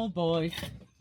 Oh boy,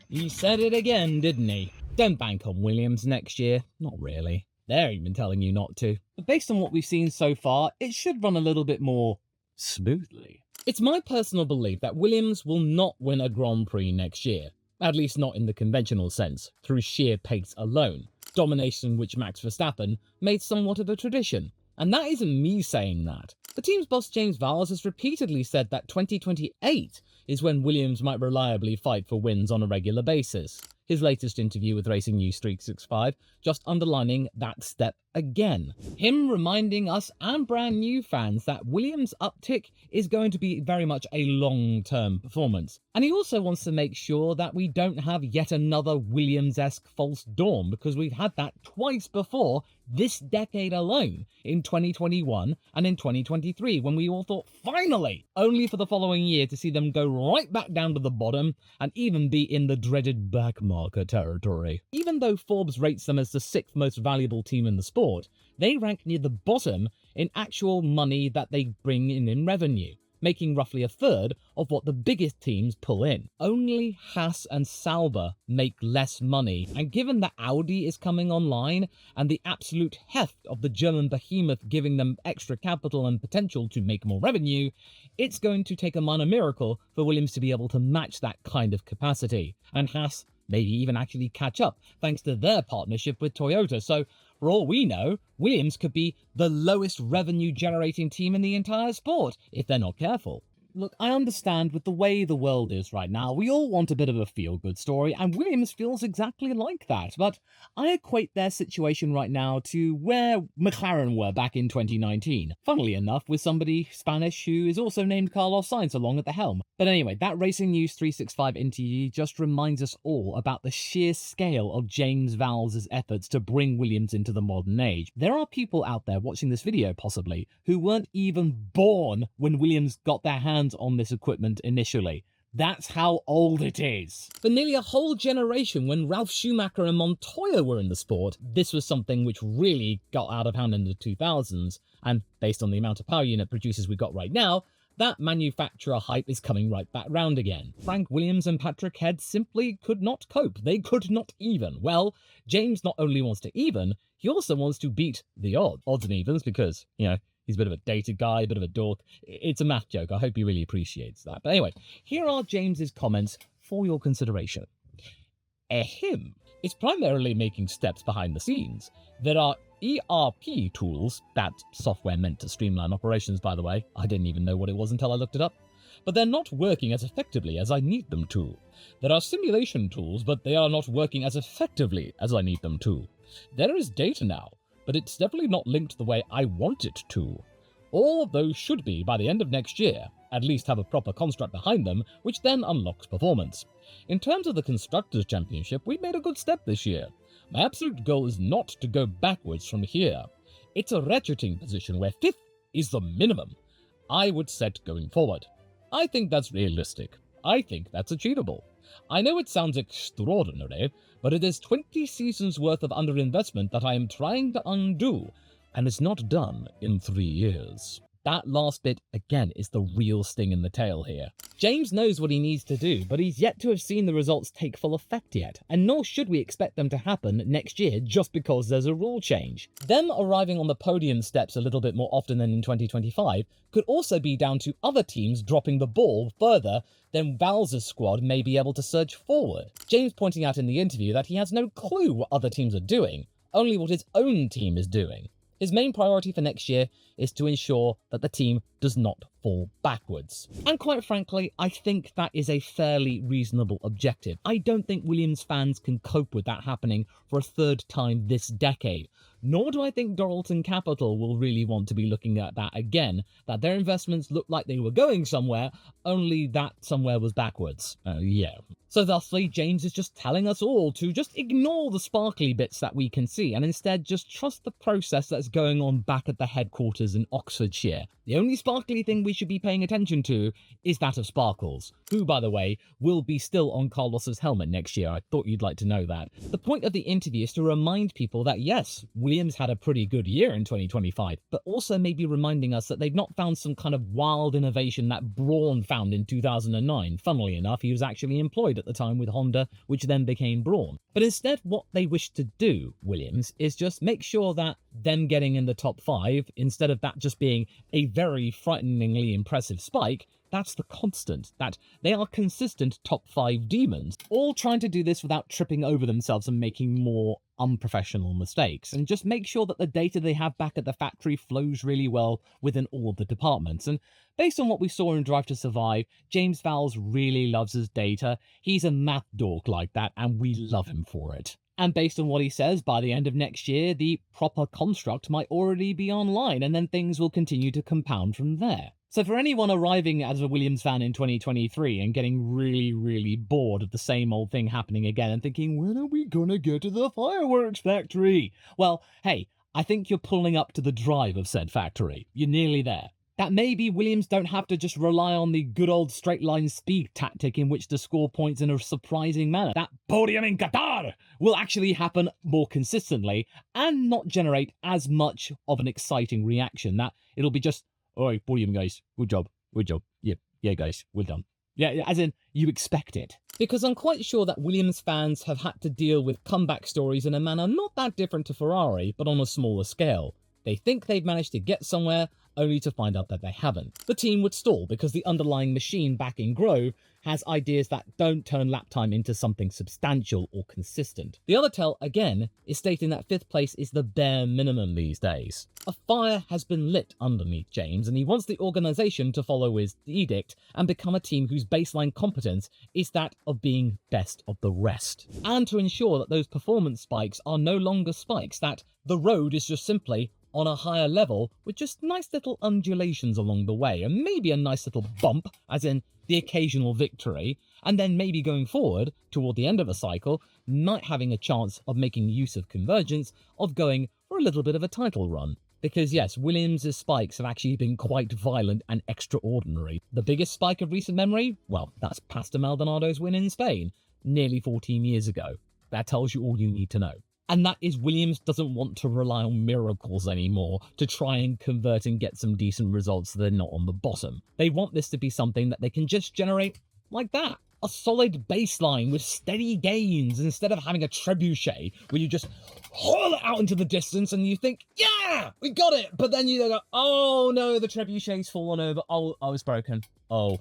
he said it again, didn't he? Don't bank on Williams next year. Not really. They're even telling you not to. But based on what we've seen so far, it should run a little bit more smoothly. It's my personal belief that Williams will not win a Grand Prix next year. At least not in the conventional sense, through sheer pace alone. Domination which Max Verstappen made somewhat of a tradition. And that isn't me saying that. The team's boss James Vowles has repeatedly said that 2028 is when Williams might reliably fight for wins on a regular basis. His latest interview with Racing News 365 just underlining that step again. Him reminding us and brand new fans that Williams' uptick is going to be very much a long-term performance. And he also wants to make sure that we don't have yet another Williams-esque false dawn, because we've had that twice before this decade alone, in 2021 and in 2023, when we all thought finally, only for the following year to see them go right back down to the bottom and even be in the dreaded backmarker territory. Even though Forbes rates them as the 6th most valuable team in the sport, they rank near the bottom in actual money that they bring in revenue, making roughly a third of what the biggest teams pull in. Only Haas and Sauber make less money, and given that Audi is coming online and the absolute heft of the German behemoth giving them extra capital and potential to make more revenue, it's going to take a minor miracle for Williams to be able to match that kind of capacity, and Haas maybe even actually catch up thanks to their partnership with Toyota. So for all we know, Williams could be the lowest revenue generating team in the entire sport if they're not careful. Look, I understand with the way the world is right now, we all want a bit of a feel-good story, and Williams feels exactly like that, but I equate their situation right now to where McLaren were back in 2019. Funnily enough, with somebody Spanish who is also named Carlos Sainz along at the helm. But anyway, that Racing News 365 interview just reminds us all about the sheer scale of James Vowles' efforts to bring Williams into the modern age. There are people out there watching this video, possibly, who weren't even born when Williams got their hands on this equipment initially. That's how old it is. For nearly a whole generation, when Ralf Schumacher and Montoya were in the sport, this was something which really got out of hand in the 2000s, and based on the amount of power unit producers we got right now, that manufacturer hype is coming right back round again. Frank Williams and Patrick Head simply could not cope. They could not even. Well, James not only wants to even, he also wants to beat the odds and evens because, you know, he's a bit of a dated guy, a bit of a dork. It's a math joke. I hope he really appreciates that. But anyway, here are James's comments for your consideration. Ahem. It's primarily making steps behind the scenes. There are ERP tools, that software meant to streamline operations, by the way. I didn't even know what it was until I looked it up. But they're not working as effectively as I need them to. There are simulation tools, but they are not working as effectively as I need them to. There is data now, but it's definitely not linked the way I want it to. All of those should be, by the end of next year, at least have a proper construct behind them, which then unlocks performance. In terms of the Constructors' Championship, we made a good step this year. My absolute goal is not to go backwards from here. It's a ratcheting position where 5th is the minimum I would set going forward. I think that's realistic. I think that's achievable. I know it sounds extraordinary, but it is 20 seasons worth of underinvestment that I am trying to undo, and it's not done in 3 years. That last bit, again, is the real sting in the tail here. James knows what he needs to do, but he's yet to have seen the results take full effect yet, and nor should we expect them to happen next year just because there's a rule change. Them arriving on the podium steps a little bit more often than in 2025 could also be down to other teams dropping the ball further than Vowles' squad may be able to surge forward. James pointing out in the interview that he has no clue what other teams are doing, only what his own team is doing. His main priority for next year is to ensure that the team does not fall backwards. And quite frankly, I think that is a fairly reasonable objective. I don't think Williams fans can cope with that happening for a 3rd time this decade. Nor do I think Doralton Capital will really want to be looking at that again, that their investments looked like they were going somewhere, only that somewhere was backwards. Yeah. So thusly, James is just telling us all to just ignore the sparkly bits that we can see, and instead just trust the process that's going on back at the headquarters waters in Oxfordshire. The only sparkly thing we should be paying attention to is that of Sparkles, who, by the way, will be still on Carlos's helmet next year. I thought you'd like to know that. The point of the interview is to remind people that yes, Williams had a pretty good year in 2025, but also maybe reminding us that they've not found some kind of wild innovation that Brawn found in 2009. Funnily enough, he was actually employed at the time with Honda, which then became Brawn. But instead, what they wish to do, Williams, is just make sure that them getting in the top 5, instead of that just being a very frighteningly impressive spike, that's the constant, that they are consistent top 5 demons, all trying to do this without tripping over themselves and making more unprofessional mistakes, and just make sure that the data they have back at the factory flows really well within all of the departments. And based on what we saw in Drive to Survive, James Vowles really loves his data. He's a math dork like that, and we love him for it. And based on what he says, by the end of next year, the proper construct might already be online, and then things will continue to compound from there. So for anyone arriving as a Williams fan in 2023 and getting really bored of the same old thing happening again and thinking, when are we gonna get to the fireworks factory? Well, hey, I think you're pulling up to the drive of said factory. You're nearly there. That maybe Williams don't have to just rely on the good old straight line speed tactic in which to score points in a surprising manner. That podium in Qatar will actually happen more consistently and not generate as much of an exciting reaction. That it'll be just, alright, podium guys, good job. Yeah guys, well done. Yeah, as in, you expect it. Because I'm quite sure that Williams fans have had to deal with comeback stories in a manner not that different to Ferrari, but on a smaller scale. They think they've managed to get somewhere, only to find out that they haven't. The team would stall because the underlying machine back in Grove has ideas that don't turn lap time into something substantial or consistent. The other tell, again, is stating that 5th place is the bare minimum these days. A fire has been lit underneath James, and he wants the organisation to follow his edict and become a team whose baseline competence is that of being best of the rest. And to ensure that those performance spikes are no longer spikes, that the road is just simply on a higher level with just nice little undulations along the way, and maybe a nice little bump, as in the occasional victory, and then maybe going forward toward the end of a cycle, might having a chance of making use of convergence, of going for a little bit of a title run. Because yes, Williams' spikes have actually been quite violent and extraordinary. The biggest spike of recent memory? Well, that's Pastor Maldonado's win in Spain, nearly 14 years ago. That tells you all you need to know. And that is Williams doesn't want to rely on miracles anymore to try and convert and get some decent results so they're not on the bottom. They want this to be something that they can just generate like that. A solid baseline with steady gains instead of having a trebuchet where you just haul it out into the distance and you think, yeah, we got it. But then you go, oh no, the trebuchet's fallen over. Oh, it's broken. Oh.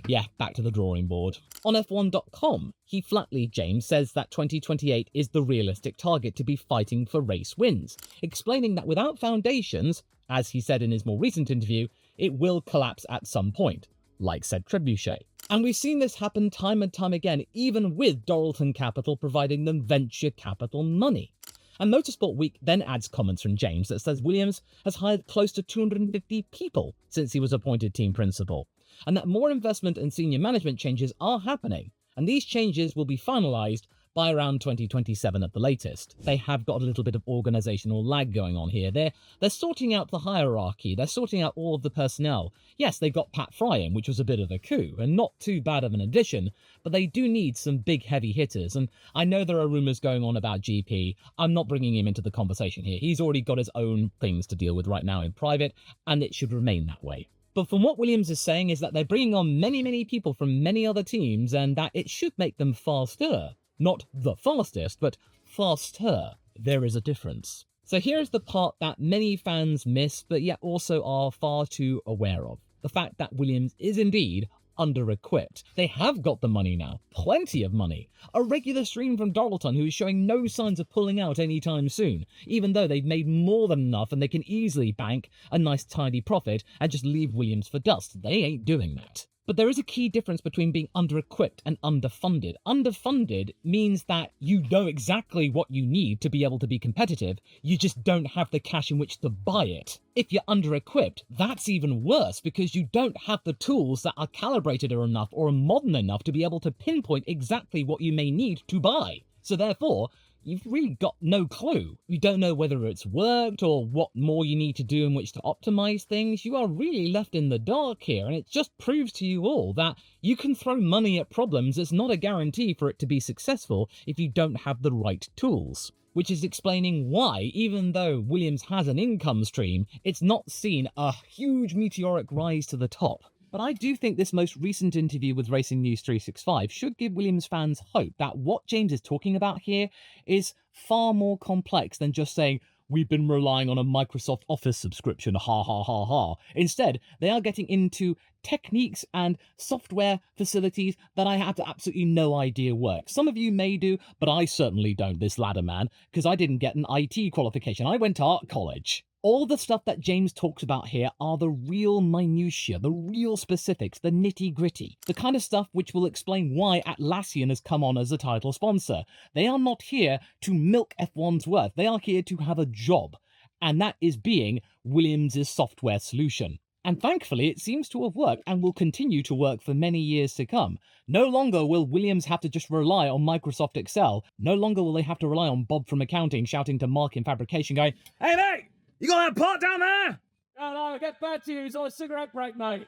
Yeah, back to the drawing board. On F1.com, he flatly, James, says that 2028 is the realistic target to be fighting for race wins, explaining that without foundations, as he said in his more recent interview, it will collapse at some point, like said Trebuchet. And we've seen this happen time and time again, even with Doralton Capital providing them venture capital money. And Motorsport Week then adds comments from James that says Williams has hired close to 250 people since he was appointed team principal, and that more investment and senior management changes are happening, and these changes will be finalised by around 2027 at the latest. They have got a little bit of organisational lag going on here. They're sorting out the hierarchy, they're sorting out all of the personnel. Yes, they got Pat Fry in, which was a bit of a coup, and not too bad of an addition, but they do need some big heavy hitters, and I know there are rumours going on about GP. I'm not bringing him into the conversation here. He's already got his own things to deal with right now in private, and it should remain that way. But from what Williams is saying is that they're bringing on many people from many other teams, and that it should make them faster. Not the fastest, but faster. There is a difference. So here's the part that many fans miss, but yet also are far too aware of. The fact that Williams is indeed under-equipped. They have got the money now. Plenty of money. A regular stream from Doralton who is showing no signs of pulling out anytime soon, even though they've made more than enough and they can easily bank a nice tidy profit and just leave Williams for dust. They ain't doing that. But there is a key difference between being under-equipped and underfunded. Underfunded means that you know exactly what you need to be able to be competitive, you just don't have the cash in which to buy it. If you're under-equipped, that's even worse because you don't have the tools that are calibrated enough or modern enough to be able to pinpoint exactly what you may need to buy. So therefore, you've really got no clue. You don't know whether it's worked or what more you need to do in which to optimize things. You are really left in the dark here, and it just proves to you all that you can throw money at problems. It's not a guarantee for it to be successful if you don't have the right tools. Which is explaining why, even though Williams has an income stream, it's not seen a huge meteoric rise to the top. But I do think this most recent interview with Racing News 365 should give Williams fans hope that what James is talking about here is far more complex than just saying, we've been relying on a Microsoft Office subscription, ha ha ha ha. Instead, they are getting into techniques and software facilities that I had absolutely no idea work. Some of you may do, but I certainly don't, this ladder man, because I didn't get an IT qualification. I went to art college. All the stuff that James talks about here are the real minutiae, the real specifics, the nitty-gritty. The kind of stuff which will explain why Atlassian has come on as a title sponsor. They are not here to milk F1's worth. They are here to have a job. And that is being Williams' software solution. And thankfully, it seems to have worked and will continue to work for many years to come. No longer will Williams have to just rely on Microsoft Excel. No longer will they have to rely on Bob from accounting shouting to Mark in fabrication going, "Hey mate, you got that part down there?" No, get back to you. He's on a cigarette break, mate.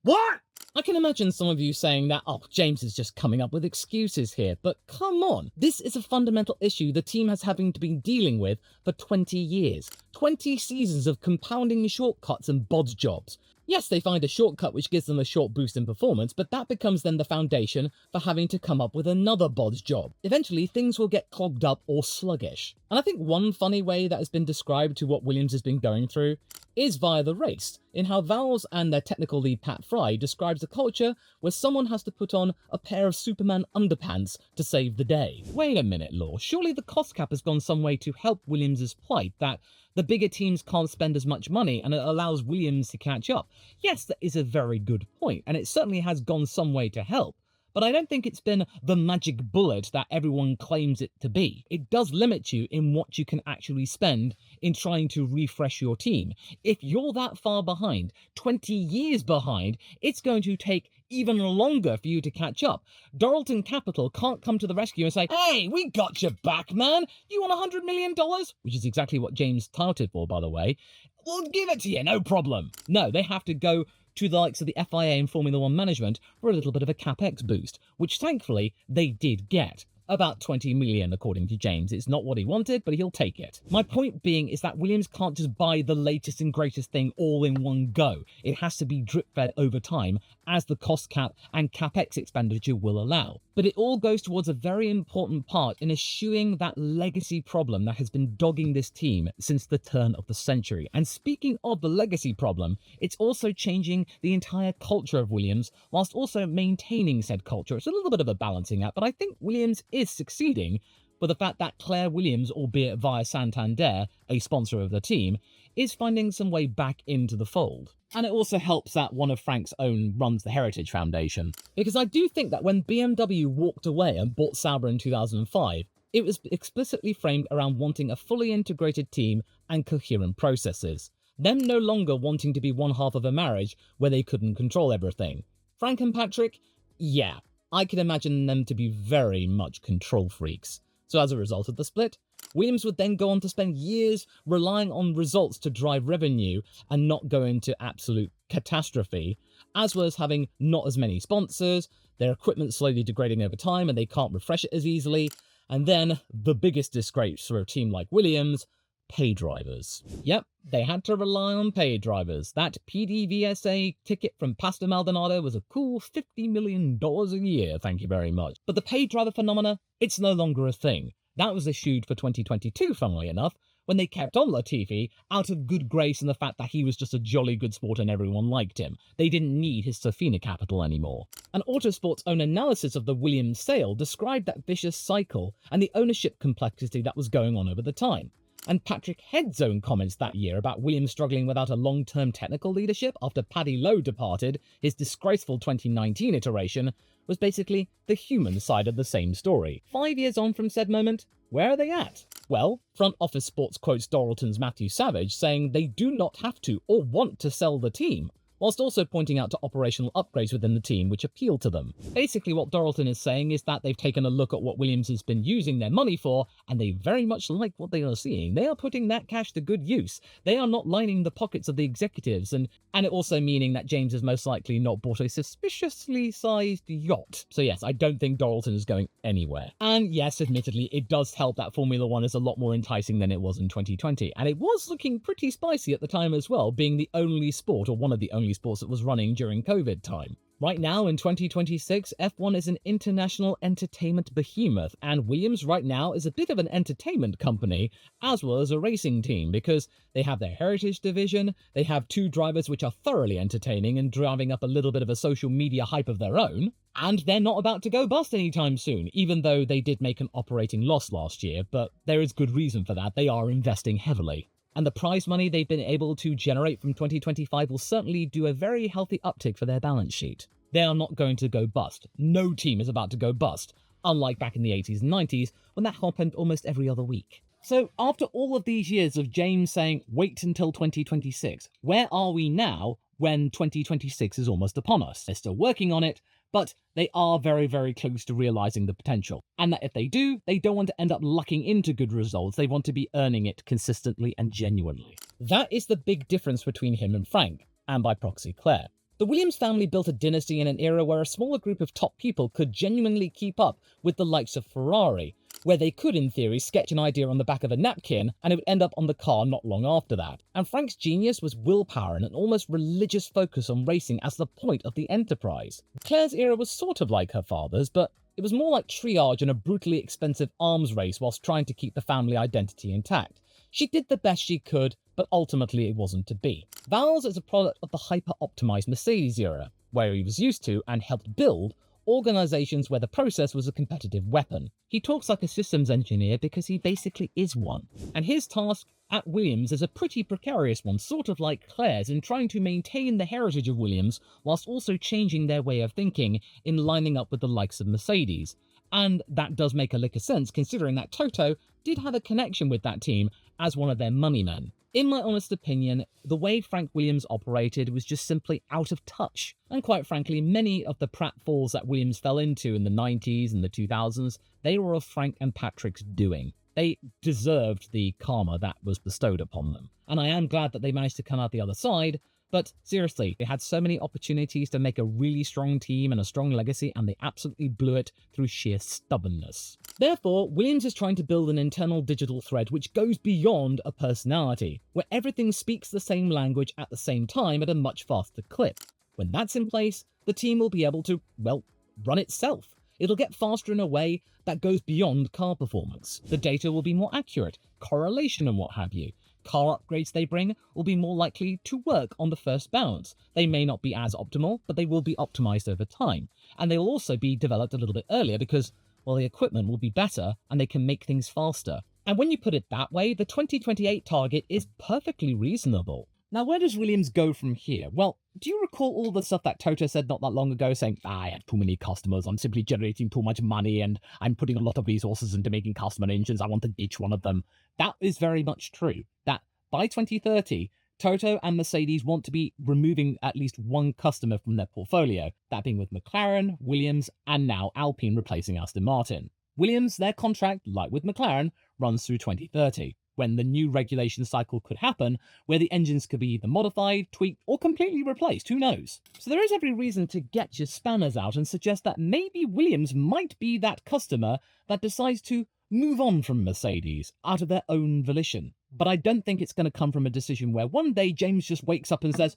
What? I can imagine some of you saying that, oh, James is just coming up with excuses here, but come on. This is a fundamental issue the team has having to be dealing with for 20 years. 20 seasons of compounding shortcuts and bodge jobs. Yes, they find a shortcut which gives them a short boost in performance, but that becomes then the foundation for having to come up with another bodge job. Eventually, things will get clogged up or sluggish. And I think one funny way that has been described to what Williams has been going through is via the race, in how Vowles and their technical lead Pat Fry describes a culture where someone has to put on a pair of Superman underpants to save the day. Wait a minute, Law, surely the cost cap has gone some way to help Williams' plight, that the bigger teams can't spend as much money and it allows Williams to catch up. Yes, that is a very good point, and it certainly has gone some way to help. But I don't think it's been the magic bullet that everyone claims it to be. It does limit you in what you can actually spend in trying to refresh your team. If you're that far behind, 20 years behind, it's going to take even longer for you to catch up. Doralton Capital can't come to the rescue and say, "Hey, we got your back, man. You want $100 million? Which is exactly what James touted for, by the way. We'll give it to you, no problem. No, they have to go to the likes of the FIA and Formula One management for a little bit of a capex boost, which thankfully they did get. About 20 million, according to James. It's not what he wanted, but he'll take it. My point being is that Williams can't just buy the latest and greatest thing all in one go. It has to be drip-fed over time, as the cost cap and capex expenditure will allow. But it all goes towards a very important part in eschewing that legacy problem that has been dogging this team since the turn of the century. And speaking of the legacy problem, it's also changing the entire culture of Williams, whilst also maintaining said culture. It's a little bit of a balancing act, but I think Williams is succeeding for the fact that Claire Williams, albeit via Santander, a sponsor of the team, is finding some way back into the fold. And it also helps that one of Frank's own runs the Heritage Foundation. Because I do think that when BMW walked away and bought Sauber in 2005, it was explicitly framed around wanting a fully integrated team and coherent processes. Them no longer wanting to be one half of a marriage where they couldn't control everything. Frank and Patrick? Yeah, I can imagine them to be very much control freaks. So as a result of the split, Williams would then go on to spend years relying on results to drive revenue and not go into absolute catastrophe, as well as having not as many sponsors, their equipment slowly degrading over time and they can't refresh it as easily, and then the biggest disgrace for a team like Williams, pay drivers. Yep, they had to rely on pay drivers. That PDVSA ticket from Pastor Maldonado was a cool $50 million a year, thank you very much. But the pay driver phenomena, it's no longer a thing. That was eschewed for 2022, funnily enough, when they kept on Latifi out of good grace and the fact that he was just a jolly good sport and everyone liked him. They didn't need his Sofina capital anymore. And Autosport's own analysis of the Williams sale described that vicious cycle and the ownership complexity that was going on over the time. And Patrick Head's own comments that year about Williams struggling without a long-term technical leadership after Paddy Lowe departed, his disgraceful 2019 iteration, was basically the human side of the same story. 5 years on from said moment, where are they at? Well, Front Office Sports quotes Doralton's Matthew Savage saying they do not have to or want to sell the team. whilst also pointing out to operational upgrades within the team which appeal to them. Basically, what Doralton is saying is that they've taken a look at what Williams has been using their money for, and they very much like what they are seeing. They are putting that cash to good use. They are not lining the pockets of the executives, and it also meaning that James has most likely not bought a suspiciously sized yacht. So yes, I don't think Doralton is going anywhere. And yes, admittedly, it does help that Formula One is a lot more enticing than it was in 2020, and it was looking pretty spicy at the time as well, being the only sport, or one of the only sports that was running during COVID time. Right now, in 2026, F1 is an international entertainment behemoth, and Williams right now is a bit of an entertainment company, as well as a racing team, because they have their heritage division, they have two drivers which are thoroughly entertaining and driving up a little bit of a social media hype of their own, and they're not about to go bust anytime soon, even though they did make an operating loss last year, but there is good reason for that. They are investing heavily. And the prize money they've been able to generate from 2025 will certainly do a very healthy uptick for their balance sheet. They are not going to go bust. No team is about to go bust, unlike back in the 80s and 90s when that happened almost every other week. So after all of these years of James saying, wait until 2026, where are we now when 2026 is almost upon us? They're still working on it, but they are very, very close to realizing the potential. And that if they do, they don't want to end up lucking into good results. They want to be earning it consistently and genuinely. That is the big difference between him and Frank, and by proxy Claire. The Williams family built a dynasty in an era where a smaller group of top people could genuinely keep up with the likes of Ferrari, where they could, in theory, sketch an idea on the back of a napkin and it would end up on the car not long after that. And Frank's genius was willpower and an almost religious focus on racing as the point of the enterprise. Claire's era was sort of like her father's, but it was more like triage and a brutally expensive arms race whilst trying to keep the family identity intact. She did the best she could, but ultimately it wasn't to be. Vowles is a product of the hyper-optimized Mercedes era, where he was used to and helped build organizations where the process was a competitive weapon. He talks like a systems engineer because he basically is one. And his task at Williams is a pretty precarious one, sort of like Claire's, in trying to maintain the heritage of Williams whilst also changing their way of thinking in lining up with the likes of Mercedes. And that does make a lick of sense considering that Toto did have a connection with that team as one of their money men. In my honest opinion, the way Frank Williams operated was just simply out of touch. And quite frankly, many of the pratfalls that Williams fell into in the 90s and the 2000s, they were of Frank and Patrick's doing. They deserved the karma that was bestowed upon them. And I am glad that they managed to come out the other side, but seriously, they had so many opportunities to make a really strong team and a strong legacy, and they absolutely blew it through sheer stubbornness. Therefore, Williams is trying to build an internal digital thread which goes beyond a personality, where everything speaks the same language at the same time at a much faster clip. When that's in place, the team will be able to, well, run itself. It'll get faster in a way that goes beyond car performance. The data will be more accurate, correlation and what have you. Car upgrades they bring will be more likely to work on the first bounce. They may not be as optimal, but they will be optimized over time. And they will also be developed a little bit earlier because, well, the equipment will be better and they can make things faster. And when you put it that way, the 2028 target is perfectly reasonable. Now, where does Williams go from here? Well, do you recall all the stuff that Toto said not that long ago, saying, I have too many customers, I'm simply generating too much money, and I'm putting a lot of resources into making customer engines, I want to ditch one of them. That is very much true. That by 2030, Toto and Mercedes want to be removing at least one customer from their portfolio, that being with McLaren, Williams, and now Alpine replacing Aston Martin. Williams, their contract, like with McLaren, runs through 2030. When the new regulation cycle could happen, where the engines could be either modified, tweaked, or completely replaced, who knows? So there is every reason to get your spanners out and suggest that maybe Williams might be that customer that decides to move on from Mercedes out of their own volition. But I don't think it's going to come from a decision where one day James just wakes up and says,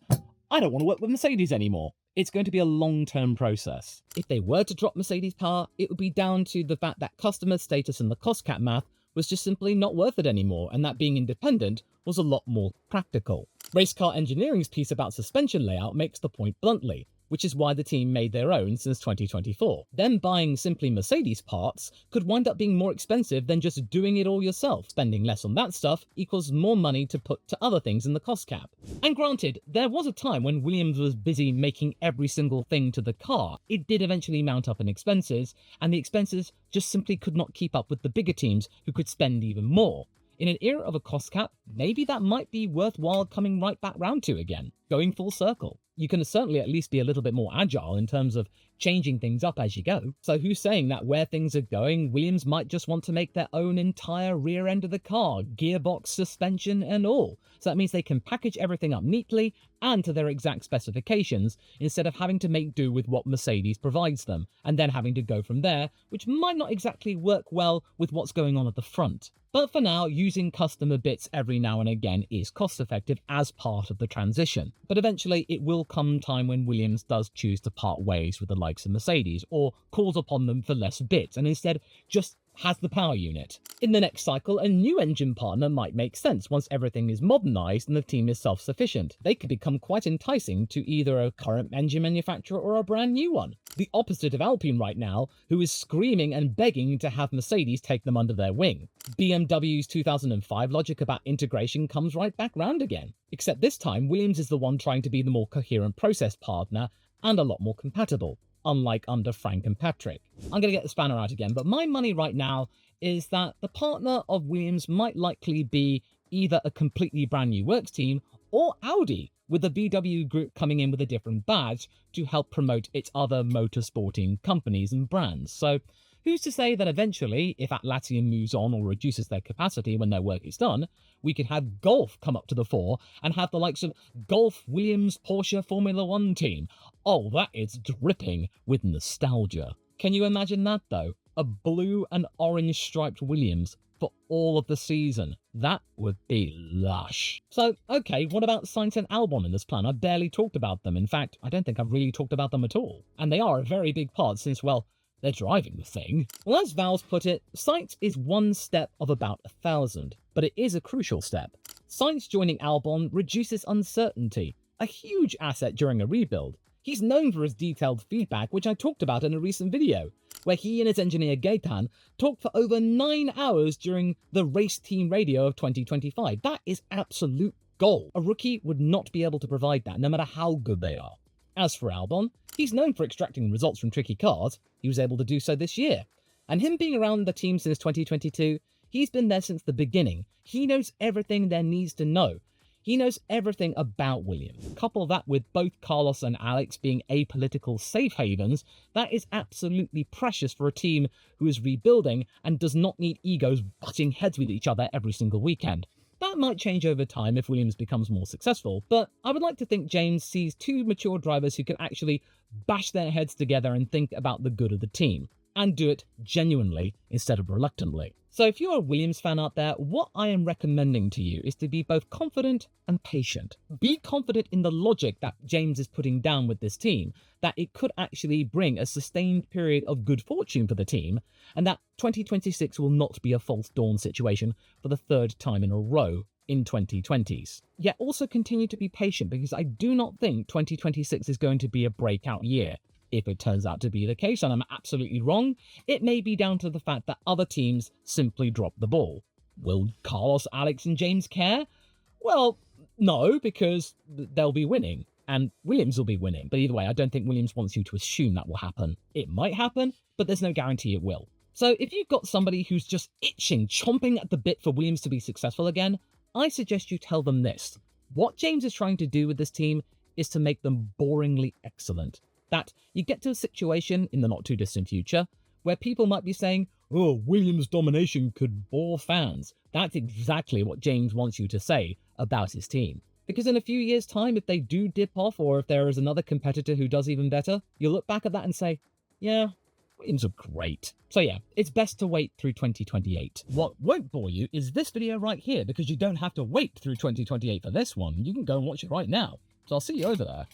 I don't want to work with Mercedes anymore. It's going to be a long-term process. If they were to drop Mercedes power, it would be down to the fact that customer status and the cost cap math was just simply not worth it anymore, and that being independent was a lot more practical. Race car engineering's piece about suspension layout makes the point bluntly, which is why the team made their own since 2024. Them buying simply Mercedes parts could wind up being more expensive than just doing it all yourself. Spending less on that stuff equals more money to put to other things in the cost cap. And granted, there was a time when Williams was busy making every single thing to the car. It did eventually mount up in expenses, and the expenses just simply could not keep up with the bigger teams who could spend even more. In an era of a cost cap, maybe that might be worthwhile coming right back round to again, going full circle. you can certainly at least be a little bit more agile in terms of changing things up as you go. So who's saying that where things are going, Williams might just want to make their own entire rear end of the car, gearbox, suspension and all. So that means they can package everything up neatly and to their exact specifications instead of having to make do with what Mercedes provides them and then having to go from there, which might not exactly work well with what's going on at the front. But for now, using customer bits every now and again is cost effective as part of the transition. But eventually it will come time when Williams does choose to part ways with the likes of Mercedes or calls upon them for less bits and instead just has the power unit. In the next cycle, a new engine partner might make sense once everything is modernized and the team is self-sufficient. They could become quite enticing to either a current engine manufacturer or a brand new one. The opposite of Alpine right now, who is screaming and begging to have Mercedes take them under their wing. BMW's 2005 logic about integration comes right back round again. Except this time, Williams is the one trying to be the more coherent process partner and a lot more compatible, unlike under Frank and Patrick. I'm going to get the spanner out again, but my money right now is that the partner of Williams might likely be either a completely brand new works team or Audi, with the VW group coming in with a different badge to help promote its other motorsporting companies and brands. So who's to say that eventually, if Atlassian moves on or reduces their capacity when their work is done, we could have Golf come up to the fore and have the likes of Golf, Williams, Porsche, Formula One team. Oh, that is dripping with nostalgia. Can you imagine that though? A blue and orange striped Williams for all of the season. That would be lush. So, okay, what about Sainz and Albon in this plan? I barely talked about them. In fact, I don't think I've really talked about them at all. And they are a very big part since, well, they're driving the thing. Well, as Vowles put it, Sainz is one step of about 1,000, but it is a crucial step. Sainz joining Albon reduces uncertainty, a huge asset during a rebuild. He's known for his detailed feedback, which I talked about in a recent video, where he and his engineer Gaetan talked for over 9 hours during the race team radio of 2025. That is absolute gold. A rookie would not be able to provide that, no matter how good they are. As for Albon, he's known for extracting results from tricky cars. He was able to do so this year. And him being around the team since 2022, he's been there since the beginning. He knows everything there needs to know. He knows everything about Williams. Couple that with both Carlos and Alex being apolitical safe havens, that is absolutely precious for a team who is rebuilding and does not need egos butting heads with each other every single weekend. That might change over time if Williams becomes more successful, but I would like to think James sees two mature drivers who can actually bash their heads together and think about the good of the team, and do it genuinely instead of reluctantly. So if you're a Williams fan out there, what I am recommending to you is to be both confident and patient. Be confident in the logic that James is putting down with this team, that it could actually bring a sustained period of good fortune for the team, and that 2026 will not be a false dawn situation for the third time in a row in 2020s. Yet also continue to be patient, because I do not think 2026 is going to be a breakout year. If it turns out to be the case, and I'm absolutely wrong, it may be down to the fact that other teams simply drop the ball. Will Carlos, Alex and James care? Well, no, because they'll be winning, and Williams will be winning. But either way, I don't think Williams wants you to assume that will happen. It might happen, but there's no guarantee it will. So if you've got somebody who's just itching, chomping at the bit for Williams to be successful again, I suggest you tell them this. What James is trying to do with this team is to make them boringly excellent. That you get to a situation in the not too distant future where people might be saying, oh, Williams' domination could bore fans. That's exactly what James wants you to say about his team. Because in a few years' time, if they do dip off, or if there is another competitor who does even better, you'll look back at that and say, yeah, Williams are great. So yeah, it's best to wait through 2028. What won't bore you is this video right here, because you don't have to wait through 2028 for this one. You can go and watch it right now. So I'll see you over there.